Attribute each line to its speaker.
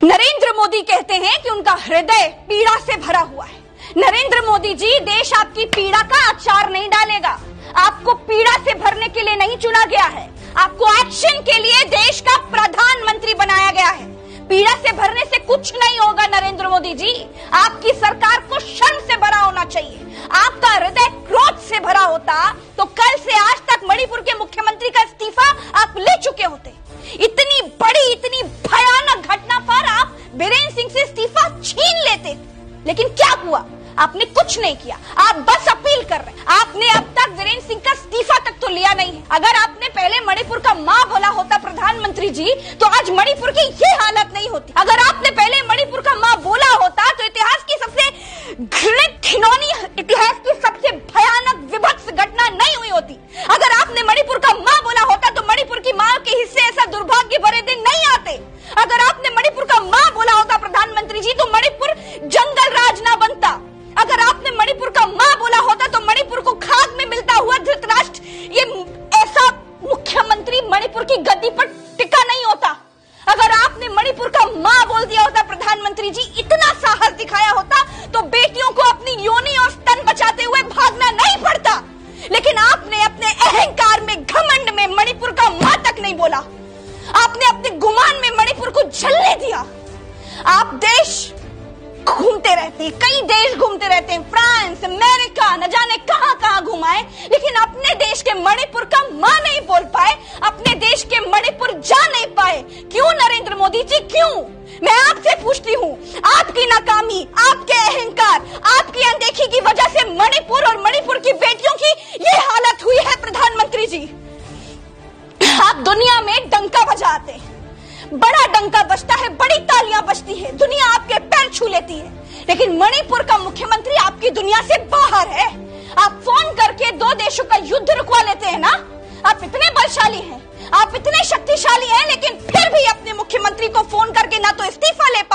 Speaker 1: नरेंद्र मोदी कहते हैं कि उनका हृदय पीड़ा से भरा हुआ है। नरेंद्र मोदी जी, देश आपकी पीड़ा का अचार नहीं डालेगा। आपको पीड़ा से भरने के लिए नहीं चुना गया है, आपको एक्शन के लिए देश का प्रधानमंत्री बनाया गया है। पीड़ा से भरने से कुछ नहीं होगा नरेंद्र मोदी जी। आपकी सरकार को शर्म से भरा होना चाहिए। आपका हृदय क्रोध से भरा होता तो कल से आज तक मणिपुर के मुख्यमंत्री का इस्तीफा आप ले चुके होते। इतनी बड़ी, इतनी भयानक घटना पर आप बीरेन्द्र सिंह से इस्तीफा छीन लेते, लेकिन क्या हुआ? आपने कुछ नहीं किया, आप बस अपील कर रहे हैं। आपने अब तक बीरेन्द्र सिंह का इस्तीफा तक तो लिया नहीं है। अगर आपने पहले मणिपुर का मां बोला होता प्रधानमंत्री जी, तो आज मणिपुर की ये हालत नहीं होती। अगर आपने पहले मणिपुर का मां बोला होता तो इतिहास की सबसे घृणित, घिनौनी, इतिहास की सबसे भयानक, विभत्स घटना नहीं हुई होती। अगर आपने मणिपुर का मां बोला होता तो मणिपुर की मां के हिस्से ऐसा दुर्भाग्य भरे दिन नहीं आते। अगर आपने मणिपुर का मां बोला होता प्रधानमंत्री जी, तो मणिपुर जंगल राज ना बनता। अगर आपने मणिपुर का मां बोला होता तो मणिपुर को खाक में मिलता हुआ धृतराष्ट्र, ये ऐसा मुख्यमंत्री मणिपुर की गद्दी पर टिका नहीं होता। अगर आपने मणिपुर का मां बोल दिया होता प्रधानमंत्री जी, इतना साहस दिखाया होता, तो बेटियों को अपनी योनि और स्तन बचाते हुए भागना नहीं पड़ता। लेकिन आपने अपने अहंकार में, घमंड में मणिपुर का मां तक नहीं बोला। आपने अपने गुमान में मणिपुर को जलने दिया। आप देश घूमते रहते हैं, कई देश घूमते रहते हैं, फ्रांस, अमेरिका, न जाने कहां कहां घुमाए, लेकिन अपने देश के मणिपुर का मां नहीं बोल पाए, अपने देश के मणिपुर जा नहीं पाए। क्यों नरेंद्र मोदी जी, क्यों? मैं आपसे पूछती हूं, आपकी नाकामी, आपके अहंकार, आपकी अनदेखी की वजह से मणिपुर और मणिपुर की बेटियों की ये हालत हुई है प्रधानमंत्री जी। आप दुनिया में डंका बजाते हैं, बड़ा डंका बजता है, बड़ी तालियां बजती है, दुनिया आपके पैर छू लेती है, लेकिन मणिपुर का मुख्यमंत्री आपकी दुनिया से बाहर है। आप फोन करके दो देशों का युद्ध रुकवा लेते हैं ना। आप इतने बलशाली हैं, आप इतने शक्तिशाली हैं, लेकिन फिर भी अपने मुख्यमंत्री को फोन करके ना तो इस्तीफा ले